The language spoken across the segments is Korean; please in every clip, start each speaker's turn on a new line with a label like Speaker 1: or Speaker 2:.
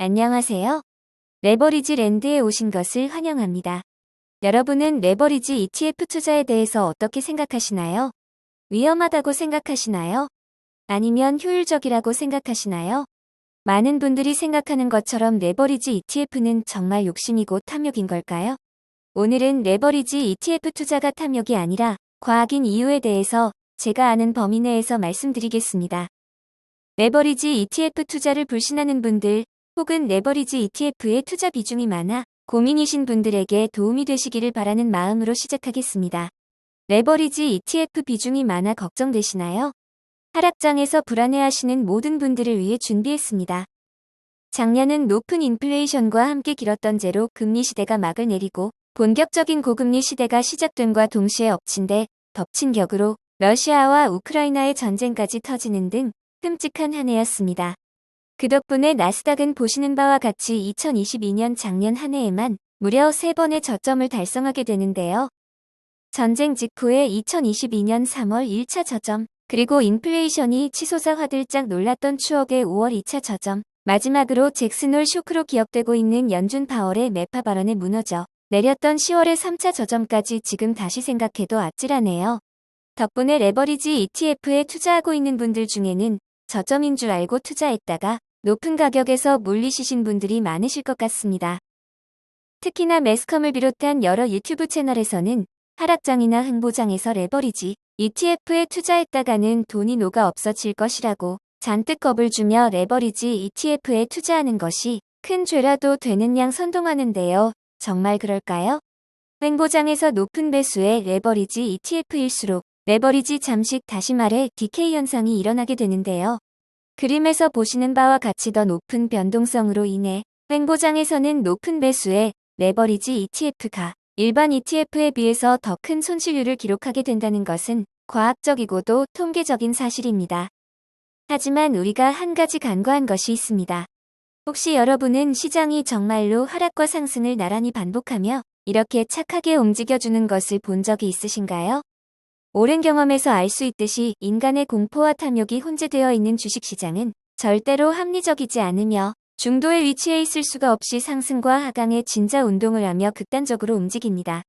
Speaker 1: 안녕하세요. 레버리지 랜드에 오신 것을 환영합니다. 여러분은 레버리지 ETF 투자에 대해서 어떻게 생각하시나요? 위험하다고 생각하시나요? 아니면 효율적이라고 생각하시나요? 많은 분들이 생각하는 것처럼 레버리지 ETF는 정말 욕심이고 탐욕인 걸까요? 오늘은 레버리지 ETF 투자가 탐욕이 아니라 과학인 이유에 대해서 제가 아는 범위 내에서 말씀드리겠습니다. 레버리지 ETF 투자를 불신하는 분들, 혹은 레버리지 ETF의 투자 비중이 많아 고민이신 분들에게 도움이 되시기를 바라는 마음으로 시작하겠습니다. 레버리지 ETF 비중이 많아 걱정되시나요? 하락장에서 불안해하시는 모든 분들을 위해 준비했습니다. 작년은 높은 인플레이션과 함께 길었던 제로 금리 시대가 막을 내리고 본격적인 고금리 시대가 시작됨과 동시에 덮친 격으로 러시아와 우크라이나의 전쟁까지 터지는 등 끔찍한 한 해였습니다. 그 덕분에 나스닥은 보시는 바와 같이 2022년 작년 한 해에만 무려 3번의 저점을 달성하게 되는데요. 전쟁 직후에 2022년 3월 1차 저점, 그리고 인플레이션이 치솟아 화들짝 놀랐던 추억의 5월 2차 저점, 마지막으로 잭슨홀 쇼크로 기억되고 있는 연준 파월의 매파 발언에 무너져 내렸던 10월의 3차 저점까지 지금 다시 생각해도 아찔하네요. 덕분에 레버리지 ETF에 투자하고 있는 분들 중에는 저점인 줄 알고 투자했다가 높은 가격에서 물리시신 분들이 많으실 것 같습니다. 특히나 매스컴을 비롯한 여러 유튜브 채널에서는 하락장이나 흥보장에서 레버리지 ETF에 투자했다가는 돈이 녹아 없어질 것이라고 잔뜩 겁을 주며 레버리지 ETF에 투자하는 것이 큰 죄라도 되는 양 선동하는데요. 정말 그럴까요? 횡보장에서 높은 배수의 레버리지 ETF일수록 레버리지 잠식, 다시 말해 디케이 현상이 일어나게 되는데요. 그림에서 보시는 바와 같이 더 높은 변동성으로 인해 횡보장에서는 높은 배수의 레버리지 ETF가 일반 ETF에 비해서 더 큰 손실률을 기록하게 된다는 것은 과학적이고도 통계적인 사실입니다. 하지만 우리가 한 가지 간과한 것이 있습니다. 혹시 여러분은 시장이 정말로 하락과 상승을 나란히 반복하며 이렇게 착하게 움직여주는 것을 본 적이 있으신가요? 오랜 경험에서 알 수 있듯이 인간의 공포와 탐욕이 혼재되어 있는 주식시장은 절대로 합리적이지 않으며 중도에 위치해 있을 수가 없이 상승과 하강의 진짜 운동을 하며 극단적으로 움직입니다.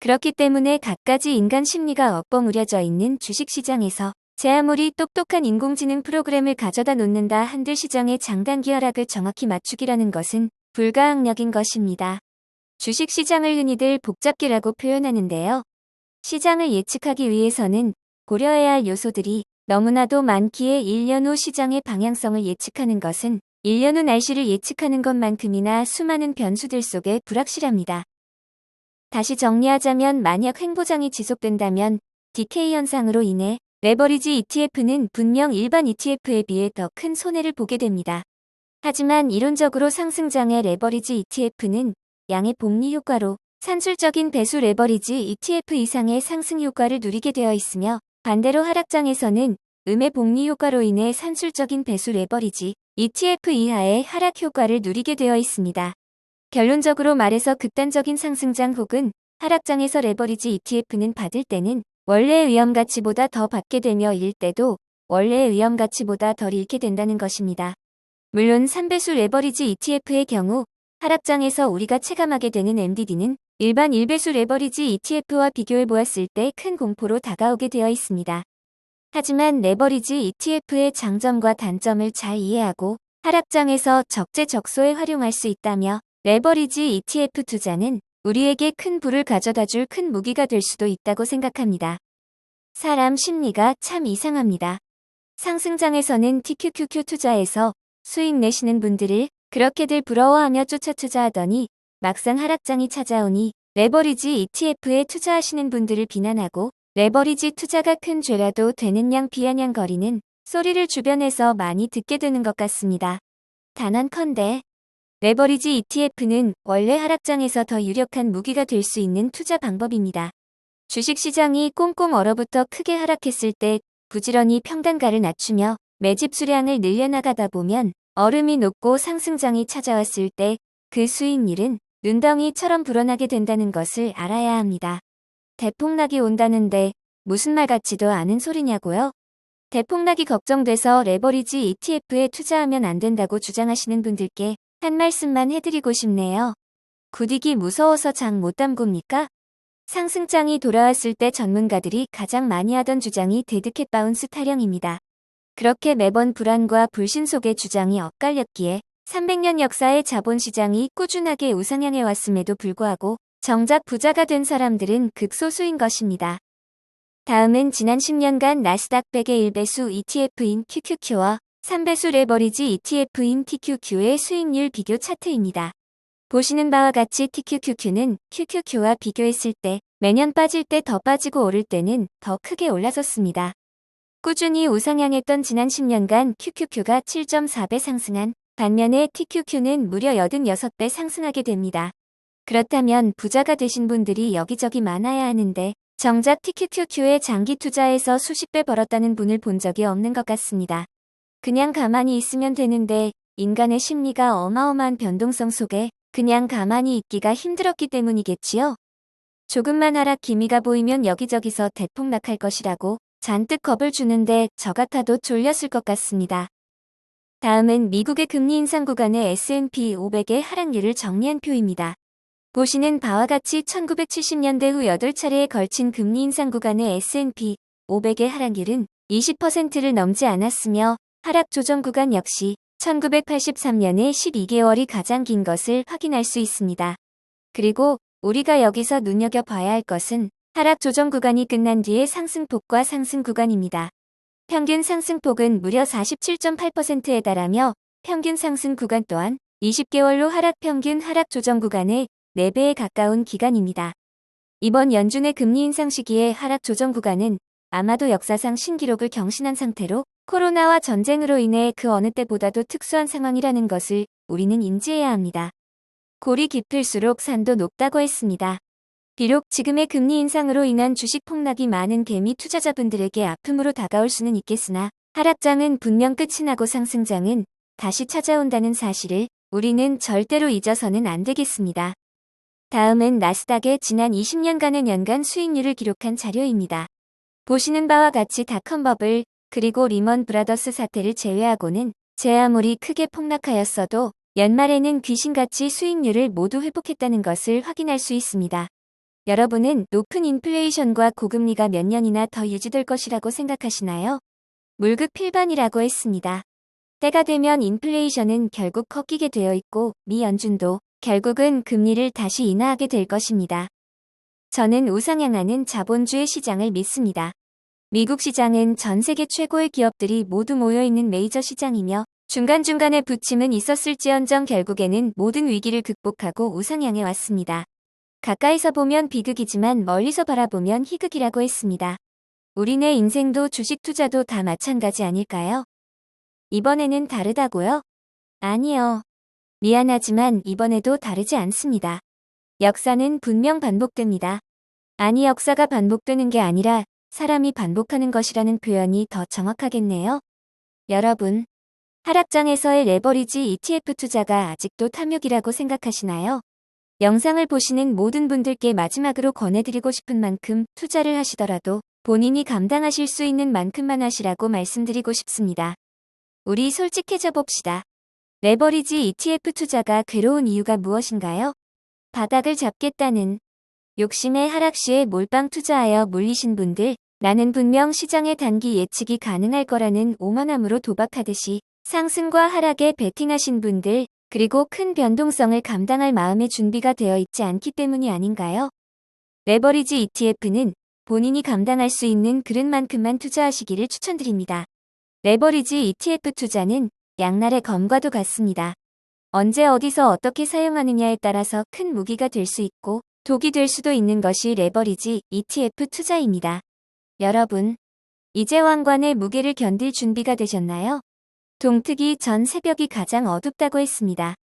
Speaker 1: 그렇기 때문에 갖가지 인간 심리가 엇버무려져 있는 주식시장에서 제 아무리 똑똑한 인공지능 프로그램을 가져다 놓는다 한들 시장의 장단기 하락을 정확히 맞추기라는 것은 불가항력인 것입니다. 주식시장을 흔히들 복잡기라고 표현하는데요. 시장을 예측하기 위해서는 고려해야 할 요소들이 너무나도 많기에 1년 후 시장의 방향성을 예측하는 것은 1년 후 날씨를 예측하는 것만큼이나 수많은 변수들 속에 불확실합니다. 다시 정리하자면 만약 횡보장이 지속된다면 디케이 현상으로 인해 레버리지 ETF는 분명 일반 ETF에 비해 더 큰 손해를 보게 됩니다. 하지만 이론적으로 상승장의 레버리지 ETF는 양의 복리 효과로 산술적인 배수 레버리지 ETF 이상의 상승 효과를 누리게 되어 있으며 반대로 하락장에서는 음의 복리 효과로 인해 산술적인 배수 레버리지 ETF 이하의 하락 효과를 누리게 되어 있습니다. 결론적으로 말해서 극단적인 상승장 혹은 하락장에서 레버리지 ETF는 받을 때는 원래의 위험가치보다 더 받게 되며 잃을 때도 원래의 위험가치보다 덜 잃게 된다는 것입니다. 물론 3배수 레버리지 ETF의 경우 하락장에서 우리가 체감하게 되는 MDD는 일반 1배수 레버리지 ETF와 비교해 보았을 때 큰 공포로 다가오게 되어 있습니다. 하지만 레버리지 ETF의 장점과 단점을 잘 이해하고 하락장에서 적재적소에 활용할 수 있다며 레버리지 ETF 투자는 우리에게 큰 부를 가져다 줄 큰 무기가 될 수도 있다고 생각합니다. 사람 심리가 참 이상합니다. 상승장에서는 TQQQ 투자에서 수익 내시는 분들을 그렇게들 부러워하며 쫓아 투자하더니 막상 하락장이 찾아오니 레버리지 ETF에 투자하시는 분들을 비난하고 레버리지 투자가 큰 죄라도 되는 양 비아냥거리는 소리를 주변에서 많이 듣게 되는 것 같습니다. 단언컨대 레버리지 ETF는 원래 하락장에서 더 유력한 무기가 될 수 있는 투자 방법입니다. 주식시장이 꽁꽁 얼어붙어 크게 하락했을 때 부지런히 평단가를 낮추며 매집 수량을 늘려나가다 보면 얼음이 녹고 상승장이 찾아왔을 때 그 수익률은 눈덩이처럼 불어나게 된다는 것을 알아야 합니다. 대폭락이 온다는데 무슨 말 같지도 않은 소리냐고요? 대폭락이 걱정돼서 레버리지 ETF에 투자하면 안 된다고 주장하시는 분들께 한 말씀만 해드리고 싶네요. 굿익이 무서워서 장 못 담굽니까? 상승장이 돌아왔을 때 전문가들이 가장 많이 하던 주장이 데드캣 바운스 타령입니다. 그렇게 매번 불안과 불신 속에 주장이 엇갈렸기에 300년 역사의 자본시장이 꾸준하게 우상향해 왔음에도 불구하고 정작 부자가 된 사람들은 극소수인 것입니다. 다음은 지난 10년간 나스닥 100의 1배수 ETF인 QQQ와 3배수 레버리지 ETF인 TQQ의 수익률 비교 차트입니다. 보시는 바와 같이 TQQQ는 QQQ와 비교했을 때 매년 빠질 때 더 빠지고 오를 때는 더 크게 올라섰습니다. 꾸준히 우상향했던 지난 10년간 QQQ가 7.4배 상승한 반면에 TQQ는 무려 86배 상승하게 됩니다. 그렇다면 부자가 되신 분들이 여기저기 많아야 하는데 정작 TQQQ의 장기 투자에서 수십 배 벌었다는 분을 본 적이 없는 것 같습니다. 그냥 가만히 있으면 되는데 인간의 심리가 어마어마한 변동성 속에 그냥 가만히 있기가 힘들었기 때문이겠지요. 조금만 하락 기미가 보이면 여기저기서 대폭락할 것이라고 잔뜩 겁을 주는데 저 같아도 졸렸을 것 같습니다. 다음은 미국의 금리 인상 구간의 S&P 500의 하락률을 정리한 표입니다. 보시는 바와 같이 1970년대 후 8차례에 걸친 금리 인상 구간의 S&P 500의 하락률은 20%를 넘지 않았으며 하락 조정 구간 역시 1983년에 12개월이 가장 긴 것을 확인할 수 있습니다. 그리고 우리가 여기서 눈여겨봐야 할 것은 하락 조정 구간이 끝난 뒤의 상승폭과 상승 구간입니다. 평균 상승폭은 무려 47.8%에 달하며 평균 상승 구간 또한 20개월로 하락 평균 하락 조정 구간의 4배에 가까운 기간입니다. 이번 연준의 금리 인상 시기의 하락 조정 구간은 아마도 역사상 신기록을 경신한 상태로 코로나와 전쟁으로 인해 그 어느 때보다도 특수한 상황이라는 것을 우리는 인지해야 합니다. 골이 깊을수록 산도 높다고 했습니다. 비록 지금의 금리 인상으로 인한 주식 폭락이 많은 개미 투자자분들에게 아픔으로 다가올 수는 있겠으나 하락장은 분명 끝이 나고 상승장은 다시 찾아온다는 사실을 우리는 절대로 잊어서는 안 되겠습니다. 다음은 나스닥의 지난 20년간의 연간 수익률을 기록한 자료입니다. 보시는 바와 같이 닷컴 버블 그리고 리먼 브라더스 사태를 제외하고는 제 아무리 크게 폭락하였어도 연말에는 귀신같이 수익률을 모두 회복했다는 것을 확인할 수 있습니다. 여러분은 높은 인플레이션과 고금리가 몇 년이나 더 유지될 것이라고 생각하시나요? 물급필반이라고 했습니다. 때가 되면 인플레이션은 결국 꺾이게 되어 있고 미 연준도 결국은 금리를 다시 인하하게 될 것입니다. 저는 우상향하는 자본주의 시장을 믿습니다. 미국 시장은 전 세계 최고의 기업들이 모두 모여있는 메이저 시장이며 중간중간에 부침은 있었을지언정 결국에는 모든 위기를 극복하고 우상향해 왔습니다. 가까이서 보면 비극이지만 멀리서 바라보면 희극이라고 했습니다. 우리네 인생도 주식 투자도 다 마찬가지 아닐까요? 이번에는 다르다고요? 아니요. 미안하지만 이번에도 다르지 않습니다. 역사는 분명 반복됩니다. 아니 역사가 반복되는 게 아니라 사람이 반복하는 것이라는 표현이 더 정확하겠네요. 여러분, 하락장에서의 레버리지 ETF 투자가 아직도 탐욕이라고 생각하시나요? 영상을 보시는 모든 분들께 마지막으로 권해드리고 싶은 만큼 투자를 하시더라도 본인이 감당하실 수 있는 만큼만 하시라고 말씀드리고 싶습니다. 우리 솔직해져 봅시다. 레버리지 ETF 투자가 괴로운 이유가 무엇인가요? 바닥을 잡겠다는 욕심의 하락시에 몰빵 투자하여 물리신 분들, 나는 분명 시장의 단기 예측이 가능할 거라는 오만함으로 도박하듯이 상승과 하락에 베팅하신 분들, 그리고 큰 변동성을 감당할 마음의 준비가 되어 있지 않기 때문이 아닌가요? 레버리지 ETF는 본인이 감당할 수 있는 그릇만큼만 투자하시기를 추천드립니다. 레버리지 ETF 투자는 양날의 검과도 같습니다. 언제 어디서 어떻게 사용하느냐에 따라서 큰 무기가 될 수 있고 독이 될 수도 있는 것이 레버리지 ETF 투자입니다. 여러분, 이제 왕관의 무게를 견딜 준비가 되셨나요? 동트기 전 새벽이 가장 어둡다고 했습니다.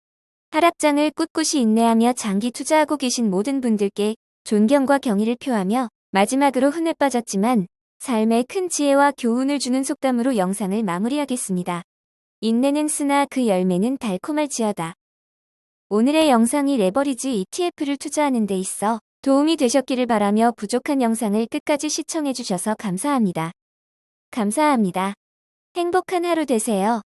Speaker 1: 하락장을 꿋꿋이 인내하며 장기 투자하고 계신 모든 분들께 존경과 경의를 표하며 마지막으로 흔해 빠졌지만 삶에 큰 지혜와 교훈을 주는 속담으로 영상을 마무리하겠습니다. 인내는 쓰나 그 열매는 달콤할지어다. 오늘의 영상이 레버리지 ETF를 투자하는 데 있어 도움이 되셨기를 바라며 부족한 영상을 끝까지 시청해주셔서 감사합니다. 감사합니다. 행복한 하루 되세요.